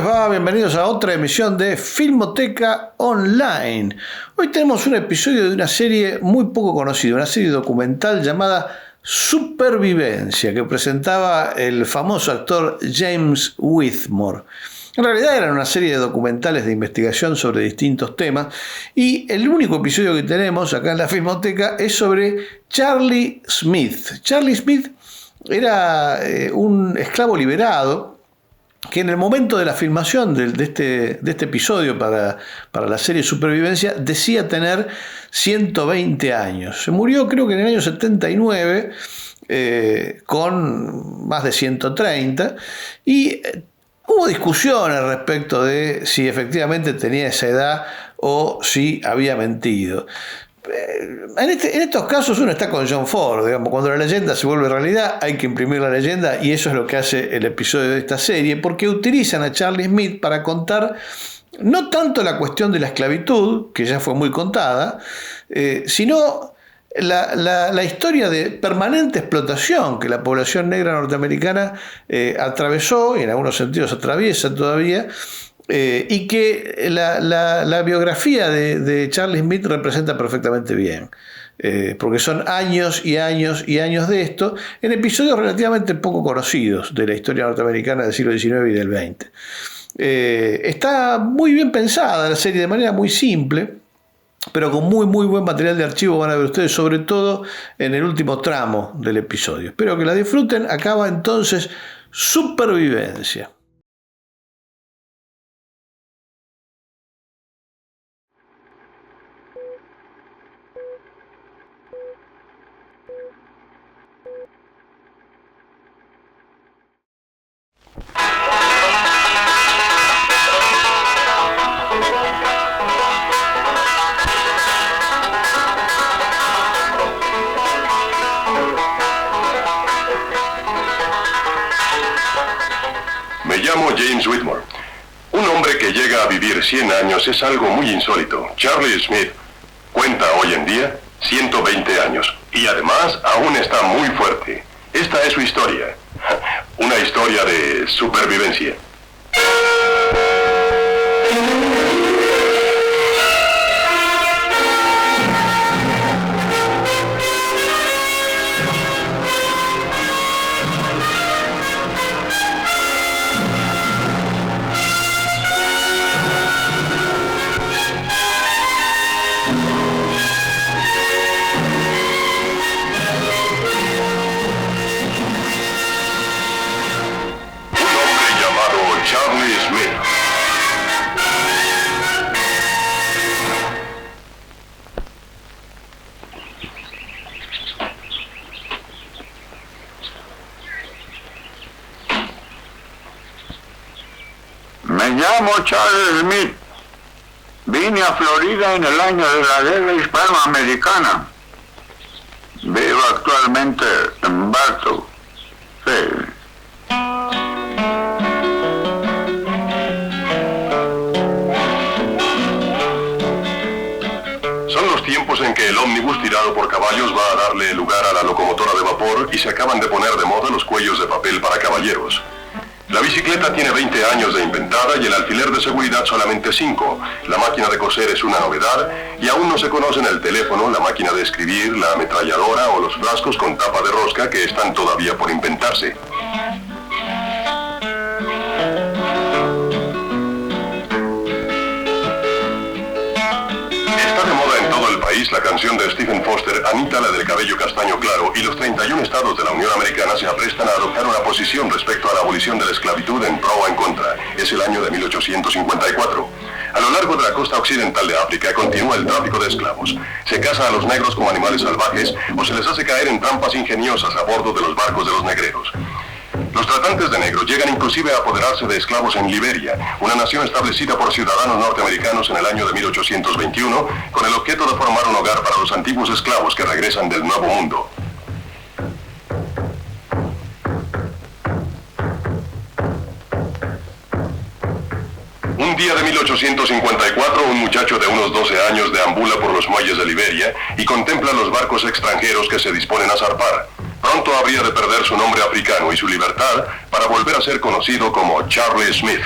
va? Bienvenidos a otra emisión de Filmoteca Online. Hoy tenemos un episodio de una serie muy poco conocida, una serie documental llamada Supervivencia, que presentaba el famoso actor James Whitmore. En realidad eran una serie de documentales de investigación sobre distintos temas y el único episodio que tenemos acá en la Filmoteca es sobre Charlie Smith. Charlie Smith era un esclavo liberado que en el momento de la filmación de este episodio para la serie Supervivencia decía tener 120 años. Se murió creo que en el año 79 con más de 130 y hubo discusiones respecto de si efectivamente tenía esa edad o si había mentido. En estos casos uno está con John Ford, digamos, cuando la leyenda se vuelve realidad hay que imprimir la leyenda y eso es lo que hace el episodio de esta serie, porque utilizan a Charlie Smith para contar no tanto la cuestión de la esclavitud, que ya fue muy contada, sino la historia de permanente explotación que la población negra norteamericana atravesó y en algunos sentidos atraviesa todavía. Y que la biografía de Charlie Smith representa perfectamente bien, porque son años y años y años de esto en episodios relativamente poco conocidos de la historia norteamericana del siglo XIX y del XX. Está muy bien pensada la serie de manera muy simple, pero con muy buen material de archivo van a ver ustedes, sobre todo en el último tramo del episodio. Espero que la disfruten. Acaba entonces Supervivencia. Me llamo James Whitmore. Un hombre que llega a vivir 100 años es algo muy insólito. Charlie Smith cuenta hoy en día 120 años y además aún está muy fuerte. Esta es su historia. Una historia de supervivencia. Charlie Smith. Me llamo Charlie Smith. Vine a Florida en el año de la guerra hispanoamericana. Vivo actualmente en Bartow. Sí. Tiempos en que el ómnibus tirado por caballos va a darle lugar a la locomotora de vapor y se acaban de poner de moda los cuellos de papel para caballeros. La bicicleta tiene 20 años de inventada y el alfiler de seguridad solamente 5. La máquina de coser es una novedad y aún no se conocen el teléfono, la máquina de escribir, la ametralladora o los frascos con tapa de rosca que están todavía por inventarse. La canción de Stephen Foster, Anita, la del cabello castaño claro, y los 31 estados de la Unión Americana se aprestan a adoptar una posición respecto a la abolición de la esclavitud en pro o en contra. Es el año de 1854. A lo largo de la costa occidental de África continúa el tráfico de esclavos. Se caza a los negros como animales salvajes o se les hace caer en trampas ingeniosas a bordo de los barcos de los negreros. Los tratantes de negros llegan inclusive a apoderarse de esclavos en Liberia, una nación establecida por ciudadanos norteamericanos en el año de 1821, con el objeto de formar un hogar para los antiguos esclavos que regresan del Nuevo Mundo. Un día de 1854, un muchacho de unos 12 años deambula por los muelles de Liberia y contempla los barcos extranjeros que se disponen a zarpar. Pronto habría de perder su nombre africano y su libertad para volver a ser conocido como Charlie Smith.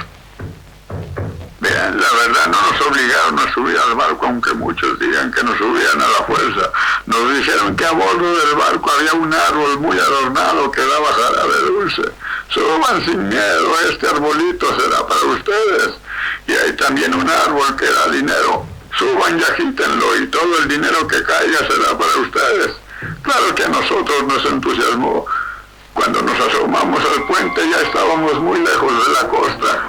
Bien, la verdad no nos obligaron a subir al barco, aunque muchos digan que nos subían a la fuerza. Nos dijeron que a bordo del barco había un árbol muy adornado que daba jarabe dulce. Suban sin miedo, este arbolito será para ustedes. Y hay también un árbol que da dinero. Suban y agítenlo y todo el dinero que caiga será para ustedes. Claro que a nosotros nos entusiasmó. Cuando nos asomamos al puente ya estábamos muy lejos de la costa.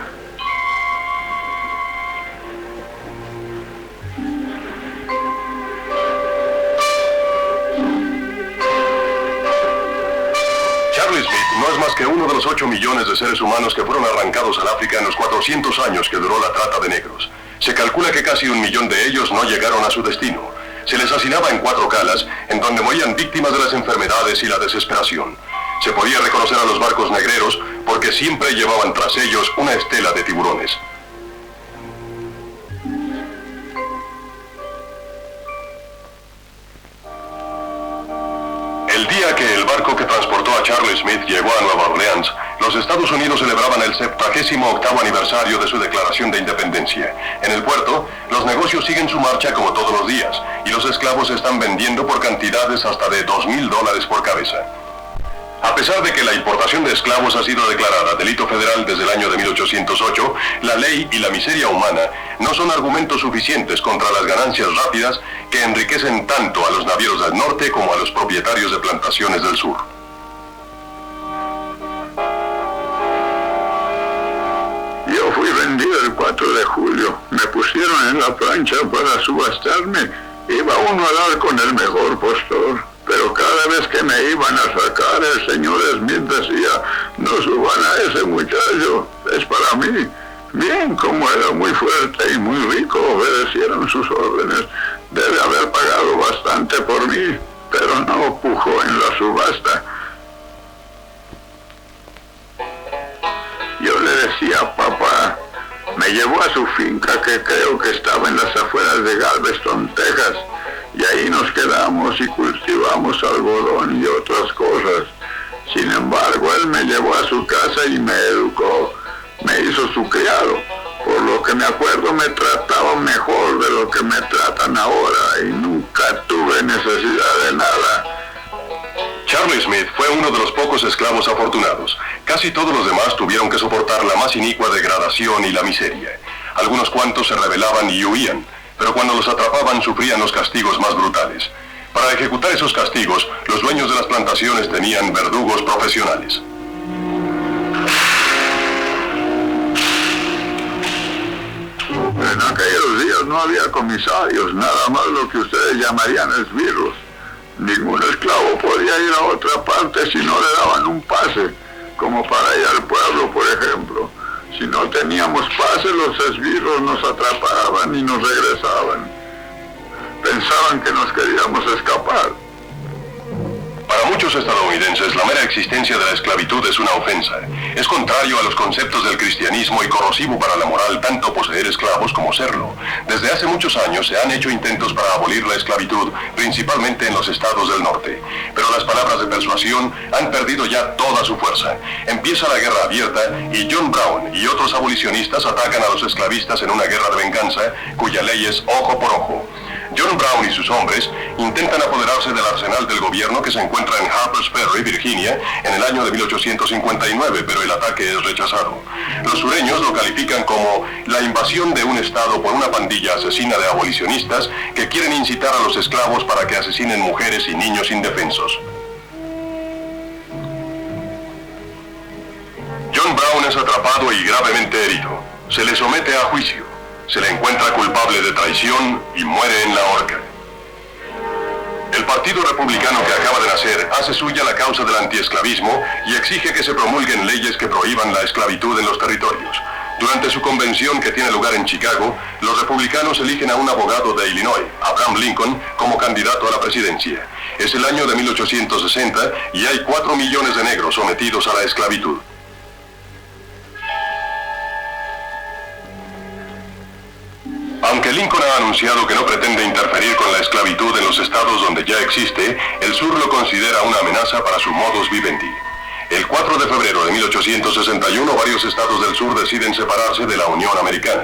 Charles Smith no es más que uno de los 8 millones de seres humanos que fueron arrancados al África en los 400 años que duró la trata de negros. Se calcula que casi 1 millón de ellos no llegaron a su destino. Se les hacinaba en 4 calas, en donde morían víctimas de las enfermedades y la desesperación. Se podía reconocer a los barcos negreros porque siempre llevaban tras ellos una estela de tiburones. El día que el barco que transportó a Charles Smith llegó a Nueva Orleans, los Estados Unidos celebraban el 78º aniversario de su declaración de independencia. En el puerto, los negocios siguen su marcha como todos los días, y los esclavos se están vendiendo por cantidades hasta de $2,000 por cabeza. A pesar de que la importación de esclavos ha sido declarada delito federal desde el año de 1808, la ley y la miseria humana no son argumentos suficientes contra las ganancias rápidas que enriquecen tanto a los navieros del norte como a los propietarios de plantaciones del sur. Yo fui vendido el 4 de julio. Me pusieron en la plancha para subastarme. Iba uno a dar con el mejor postor. Pero cada vez que me iban a sacar, el señor Smith decía, no suban a ese muchacho, es para mí. Bien, como era muy fuerte y muy rico, obedecieron sus órdenes. Debe haber pagado bastante por mí, pero no pujó en la subasta. Yo le decía a papá, me llevó a su finca que creo que estaba en las afueras de Galveston, Texas. Y ahí nos quedamos y cultivamos algodón y otras cosas. Sin embargo, él me llevó a su casa y me educó. Me hizo su criado. Por lo que me acuerdo, me trataban mejor de lo que me tratan ahora y nunca tuve necesidad de nada. Charles Smith fue uno de los pocos esclavos afortunados. Casi todos los demás tuvieron que soportar la más inicua degradación y la miseria. Algunos cuantos se rebelaban y huían, pero cuando los atrapaban sufrían los castigos más brutales. Para ejecutar esos castigos, los dueños de las plantaciones tenían verdugos profesionales. En aquellos días no había comisarios, nada más lo que ustedes llamarían esbirros. Ningún esclavo podía ir a otra parte si no le daban un pase, como para ir al pueblo, por ejemplo. Si no teníamos pase, los esbirros nos atrapaban y nos regresaban. Pensaban que nos queríamos escapar. Para muchos estadounidenses, la mera existencia de la esclavitud es una ofensa. Es contrario a los conceptos del cristianismo y corrosivo para la moral tanto poseer esclavos como serlo. Desde hace muchos años se han hecho intentos para abolir la esclavitud, principalmente en los estados del norte. Pero las palabras de persuasión han perdido ya toda su fuerza. Empieza la guerra abierta y John Brown y otros abolicionistas atacan a los esclavistas en una guerra de venganza, cuya ley es ojo por ojo. John Brown y sus hombres intentan apoderarse del arsenal del gobierno que se encuentra en Harpers Ferry, Virginia, en el año de 1859, pero el ataque es rechazado. Los sureños lo califican como la invasión de un estado por una pandilla asesina de abolicionistas que quieren incitar a los esclavos para que asesinen mujeres y niños indefensos. John Brown es atrapado y gravemente herido. Se le somete a juicio. Se le encuentra culpable de traición y muere en la horca. El Partido Republicano que acaba de nacer hace suya la causa del antiesclavismo y exige que se promulguen leyes que prohíban la esclavitud en los territorios. Durante su convención que tiene lugar en Chicago, los republicanos eligen a un abogado de Illinois, Abraham Lincoln, como candidato a la presidencia. Es el año de 1860 y hay 4 millones de negros sometidos a la esclavitud. Aunque Lincoln ha anunciado que no pretende interferir con la esclavitud en los estados donde ya existe, el sur lo considera una amenaza para su modus vivendi. El 4 de febrero de 1861, varios estados del sur deciden separarse de la Unión Americana.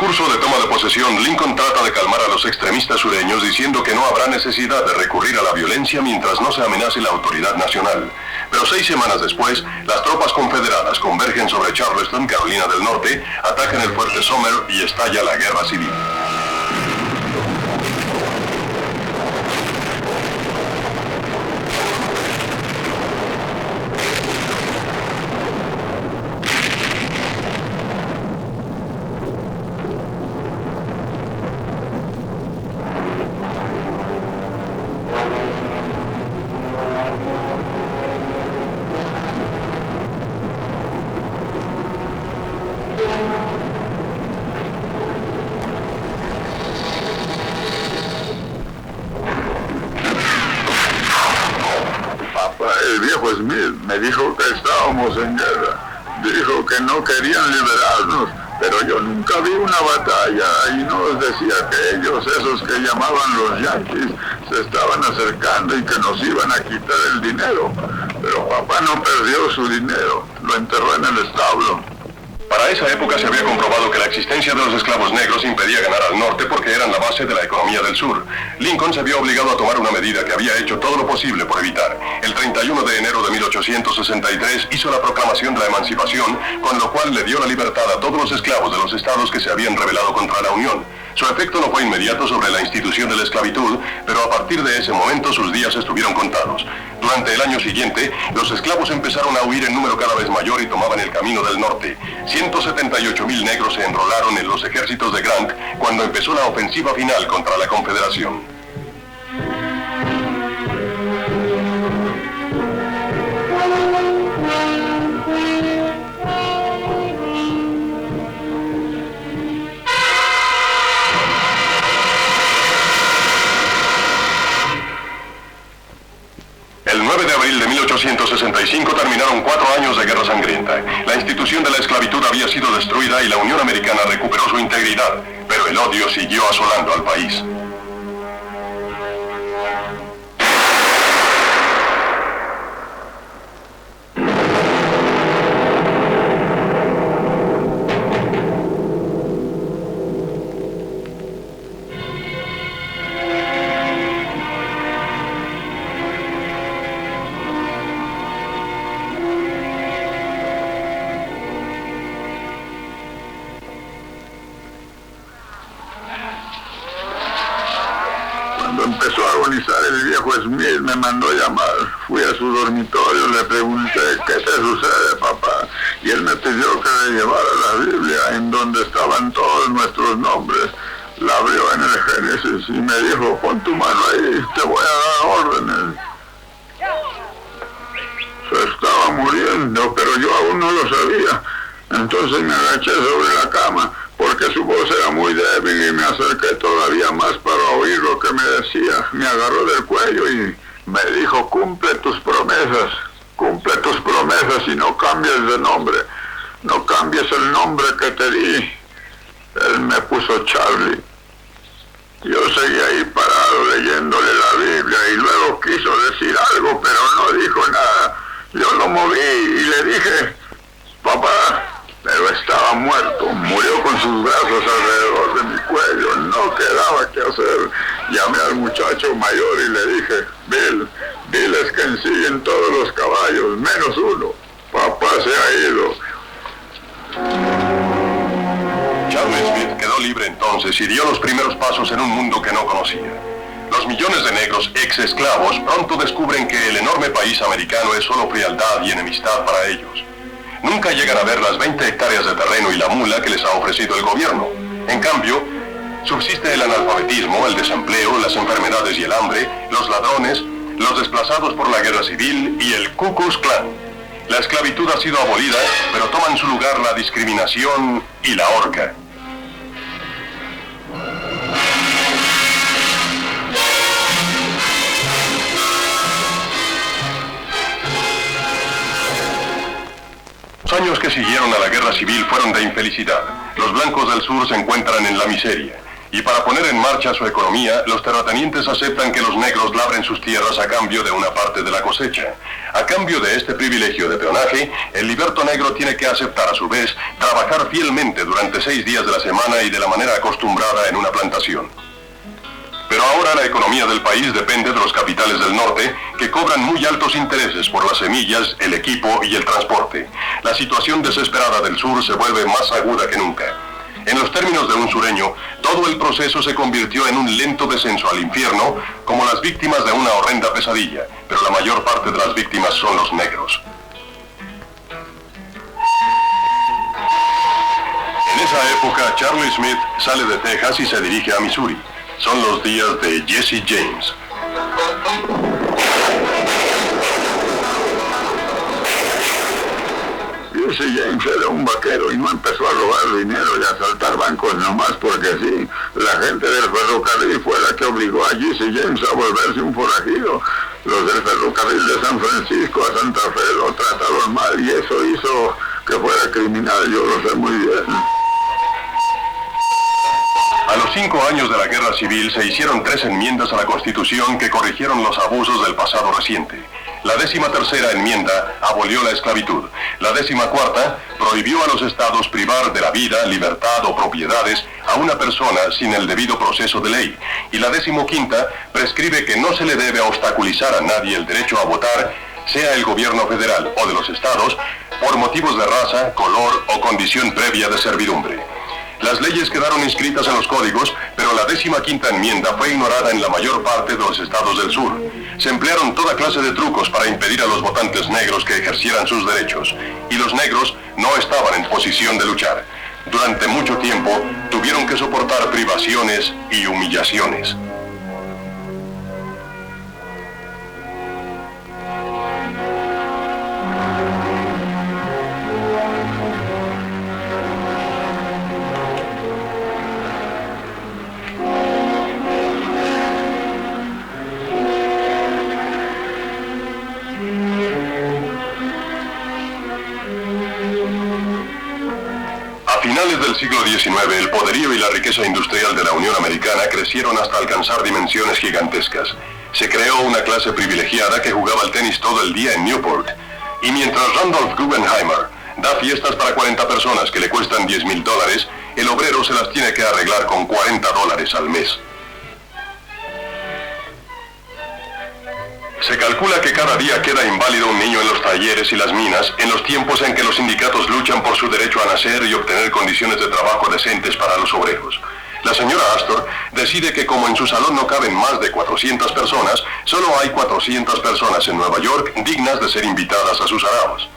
discurso de toma de posesión, Lincoln trata de calmar a los extremistas sureños diciendo que no habrá necesidad de recurrir a la violencia mientras no se amenace la autoridad nacional. Pero 6 semanas después, las tropas confederadas convergen sobre Charleston, Carolina del Norte, atacan el fuerte Sumter y estalla la guerra civil. El viejo Smith me dijo que estábamos en guerra. Dijo que no querían liberarnos, pero yo nunca vi una batalla y nos decía que ellos, esos que llamaban los yanquis, se estaban acercando y que nos iban a quitar el dinero. Pero papá no perdió su dinero, lo enterró en el establo. Para esa época se había comprobado que la existencia de los esclavos negros impedía ganar al norte porque eran la base de la economía del sur. Lincoln se vio obligado a tomar una medida que había hecho todo lo posible por evitar. El 31 de enero de 1863 hizo la proclamación de la emancipación, con lo cual le dio la libertad a todos los esclavos de los estados que se habían rebelado contra la Unión. Su efecto no fue inmediato sobre la institución de la esclavitud, pero a partir de ese momento sus días estuvieron contados. Durante el año siguiente, los esclavos empezaron a huir en número cada vez mayor y tomaban el camino del norte. 178,000 negros se enrolaron en los ejércitos de Grant cuando empezó la ofensiva final contra la Confederación. El 9 de abril de 1865 terminaron 4 años de guerra sangrienta. La institución de la esclavitud había sido destruida y la Unión Americana recuperó su integridad, pero el odio siguió asolando al país. Cuando empezó a agonizar el viejo Smith me mandó llamar. Fui a su dormitorio, le pregunté, ¿qué te sucede, papá? Y él me pidió que le llevara la Biblia en donde estaban todos nuestros nombres. La abrió en el Génesis y me dijo, pon tu mano ahí, te voy a dar órdenes. Se estaba muriendo, pero yo aún no lo sabía. Entonces me agaché sobre la cama, porque su voz era muy débil y me acerqué todavía más para oír lo que me decía. Me agarró del cuello y me dijo, cumple tus promesas y no cambies de nombre. No cambies el nombre que te di. Él me puso Charlie. Yo seguí ahí parado leyéndole la Biblia y luego quiso decir algo, pero no dijo nada. Yo lo moví y le dije, papá, pero estaba muerto, murió con sus brazos alrededor de mi cuello, no quedaba qué hacer. Llamé al muchacho mayor y le dije, Bill, diles que ensillen todos los caballos, menos uno. Papá se ha ido. Charles Smith quedó libre entonces y dio los primeros pasos en un mundo que no conocía. Los millones de negros ex-esclavos pronto descubren que el enorme país americano es solo frialdad y enemistad para ellos. Nunca llegan a ver las 20 hectáreas de terreno y la mula que les ha ofrecido el gobierno. En cambio, subsiste el analfabetismo, el desempleo, las enfermedades y el hambre, los ladrones, los desplazados por la guerra civil y el Ku Klux Klan. La esclavitud ha sido abolida, pero toma en su lugar la discriminación y la horca. Los años que siguieron a la guerra civil fueron de infelicidad. Los blancos del sur se encuentran en la miseria. Y para poner en marcha su economía, los terratenientes aceptan que los negros labren sus tierras a cambio de una parte de la cosecha. A cambio de este privilegio de peonaje, el liberto negro tiene que aceptar a su vez trabajar fielmente durante 6 días de la semana y de la manera acostumbrada en una plantación. Pero ahora la economía del país depende de los capitales del norte, que cobran muy altos intereses por las semillas, el equipo y el transporte. La situación desesperada del sur se vuelve más aguda que nunca. En los términos de un sureño, todo el proceso se convirtió en un lento descenso al infierno, como las víctimas de una horrenda pesadilla, pero la mayor parte de las víctimas son los negros. En esa época, Charlie Smith sale de Texas y se dirige a Missouri. Son los días de Jesse James. Jesse James era un vaquero y no empezó a robar dinero y a asaltar bancos nomás porque sí. La gente del ferrocarril fue la que obligó a Jesse James a volverse un forajido. Los del ferrocarril de San Francisco a Santa Fe lo trataron mal y eso hizo que fuera criminal, yo lo sé muy bien. A los 5 años de la Guerra Civil se hicieron 3 enmiendas a la Constitución que corrigieron los abusos del pasado reciente. La 13ª enmienda abolió la esclavitud. La 14ª prohibió a los estados privar de la vida, libertad o propiedades a una persona sin el debido proceso de ley. Y la 15ª prescribe que no se le debe obstaculizar a nadie el derecho a votar, sea el gobierno federal o de los estados, por motivos de raza, color o condición previa de servidumbre. Las leyes quedaron inscritas en los códigos, pero la 15ª enmienda fue ignorada en la mayor parte de los estados del sur. Se emplearon toda clase de trucos para impedir a los votantes negros que ejercieran sus derechos, y los negros no estaban en posición de luchar. Durante mucho tiempo tuvieron que soportar privaciones y humillaciones. A finales del siglo XIX, el poderío y la riqueza industrial de la Unión Americana crecieron hasta alcanzar dimensiones gigantescas. Se creó una clase privilegiada que jugaba al tenis todo el día en Newport. Y mientras Randolph Guggenheimer da fiestas para 40 personas que le cuestan $10,000, el obrero se las tiene que arreglar con $40 al mes. Se calcula que cada día queda inválido un niño en los talleres y las minas en los tiempos en que los sindicatos luchan por su derecho a nacer y obtener condiciones de trabajo decentes para los obreros. La señora Astor decide que como en su salón no caben más de 400 personas, solo hay 400 personas en Nueva York dignas de ser invitadas a sus saraos.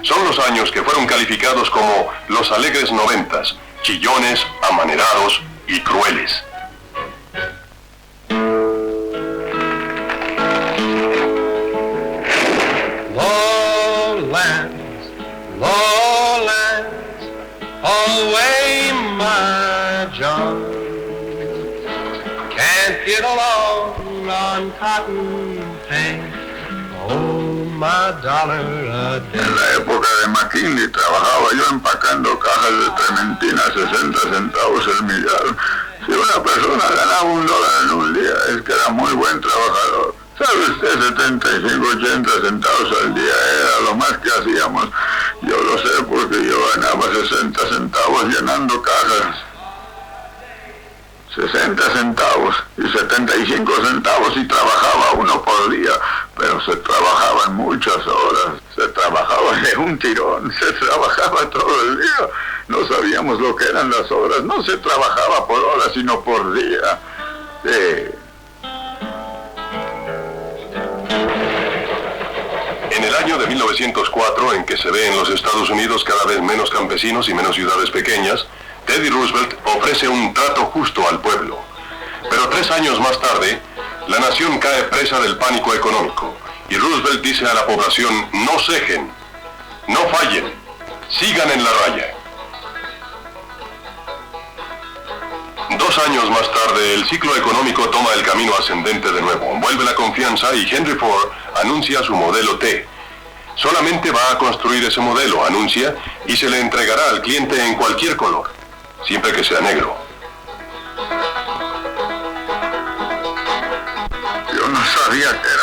Son los años que fueron calificados como los alegres 90s, chillones, amanerados y crueles. Lowlands, away my John, can't get along on cotton pay, oh my dollar a day. En la época de McKinley trabajaba yo empacando cajas de trementina a 60 centavos el millar. Si una persona ganaba $1 en un día, es que era muy buen trabajador. ¿Sabe usted? 75, 80 centavos al día era lo más que hacíamos. Yo lo sé porque yo ganaba 60 centavos llenando cajas. 60 centavos y 75 centavos y trabajaba uno por día, pero se trabajaban muchas horas, se trabajaba de un tirón, se trabajaba todo el día. No sabíamos lo que eran las horas, no se trabajaba por horas sino por día. Sí. En el año de 1904, en que se ve en los Estados Unidos cada vez menos campesinos y menos ciudades pequeñas, Teddy Roosevelt ofrece un trato justo al pueblo. Pero 3 años más tarde, la nación cae presa del pánico económico, y Roosevelt dice a la población: no cejen, no fallen, sigan en la raya. 2 años más tarde, el ciclo económico toma el camino ascendente de nuevo. Vuelve la confianza y Henry Ford anuncia su modelo T. Solamente va a construir ese modelo, anuncia, y se le entregará al cliente en cualquier color, siempre que sea negro.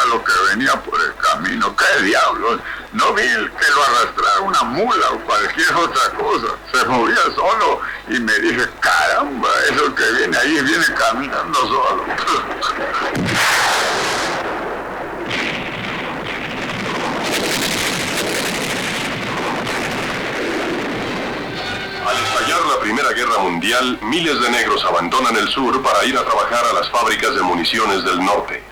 lo que venía por el camino. ¡Qué diablos! No vi que lo arrastrara una mula o cualquier otra cosa. Se movía solo y me dije, caramba, eso que viene ahí viene caminando solo. Al estallar la Primera Guerra Mundial, miles de negros abandonan el sur para ir a trabajar a las fábricas de municiones del norte.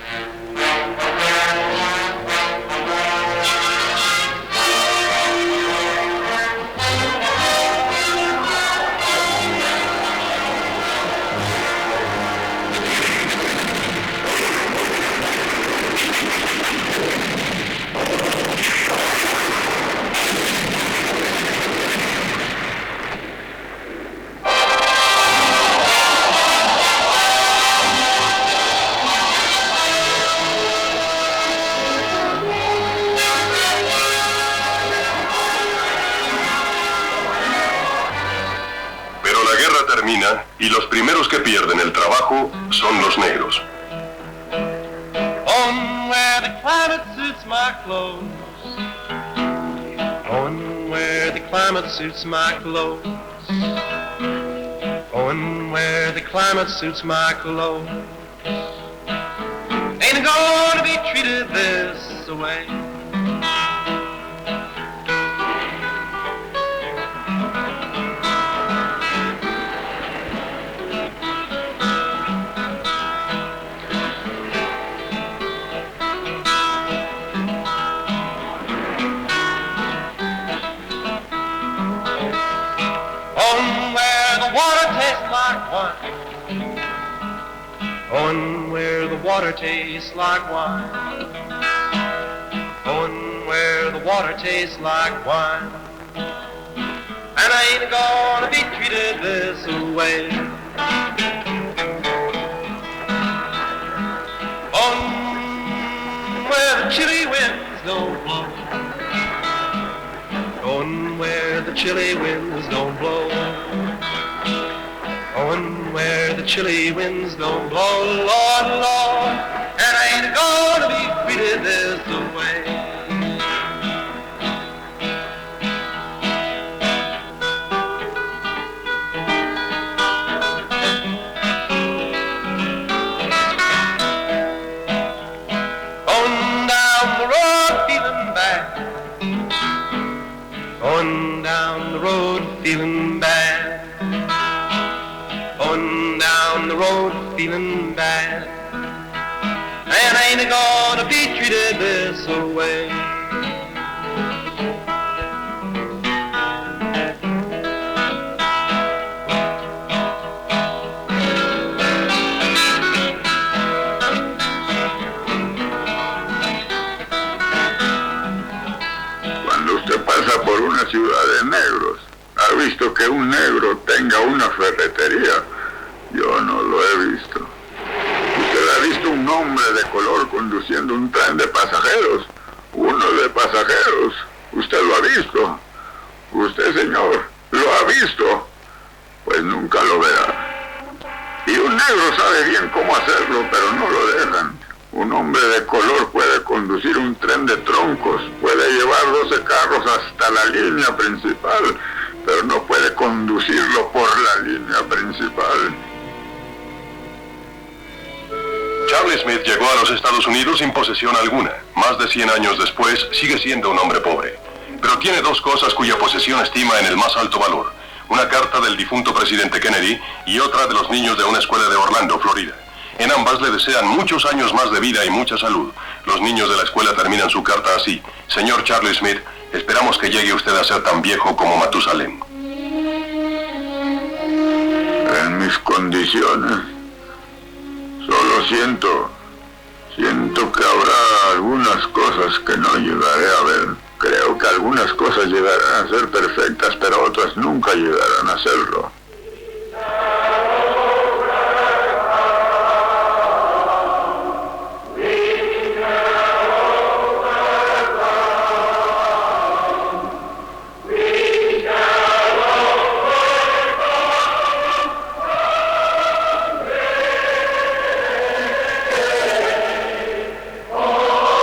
Termina y los primeros que pierden el trabajo son los negros. On where the climate suits my clothes. On where the climate suits my clothes. On where the climate suits my clothes. Ain't gonna be treated this way. On where the water tastes like wine. On where the water tastes like wine. And I ain't gonna be treated this way. On where the chilly winds don't blow. On where the chilly winds don't blow. On where the chilly winds don't blow, Lord, Lord, and I ain't gonna be treated this way. On down the road feeling bad. On down the road feeling bad. On down the road feeling bad. And I ain't gonna be treated this way. Cuando usted pasa por una ciudad de negros, ¿ha visto que un negro tenga una ferretería? Yo no lo he visto. ¿Usted ha visto un hombre de color conduciendo un tren de pasajeros? Uno de pasajeros. ¿Usted lo ha visto? Usted, señor, ¿lo ha visto? Pues nunca lo verá. Y un negro sabe bien cómo hacerlo, pero no lo dejan. Un hombre de color puede conducir un tren de troncos, puede llevar 12 carros hasta la línea principal, pero no puede conducirlo por la línea principal. Charlie Smith llegó a los Estados Unidos sin posesión alguna. Más de 100 años después, sigue siendo un hombre pobre. Pero tiene dos cosas cuya posesión estima en el más alto valor. Una carta del difunto presidente Kennedy y otra de los niños de una escuela de Orlando, Florida. En ambas le desean muchos años más de vida y mucha salud. Los niños de la escuela terminan su carta así: Señor Charlie Smith, esperamos que llegue usted a ser tan viejo como Matusalén. En mis condiciones, solo siento que habrá algunas cosas que no llegaré a ver. Creo que algunas cosas llegarán a ser perfectas, pero otras nunca llegarán a serlo. Oh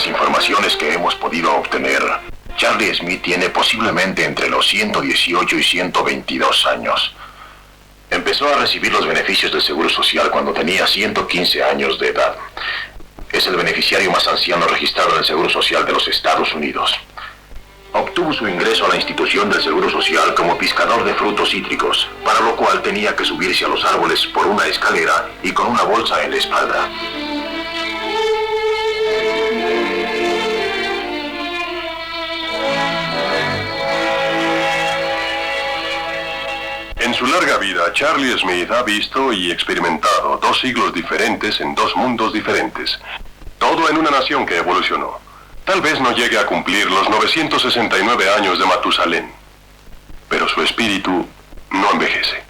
las informaciones que hemos podido obtener, Charlie Smith tiene posiblemente entre los 118 y 122 años. Empezó a recibir los beneficios del Seguro Social cuando tenía 115 años de edad. Es el beneficiario más anciano registrado en el Seguro Social de los Estados Unidos. Obtuvo su ingreso a la institución del Seguro Social como pescador de frutos cítricos, para lo cual tenía que subirse a los árboles por una escalera y con una bolsa en la espalda. En su larga vida, Charlie Smith ha visto y experimentado 2 siglos diferentes en 2 mundos diferentes. Todo en una nación que evolucionó. Tal vez no llegue a cumplir los 969 años de Matusalén, pero su espíritu no envejece.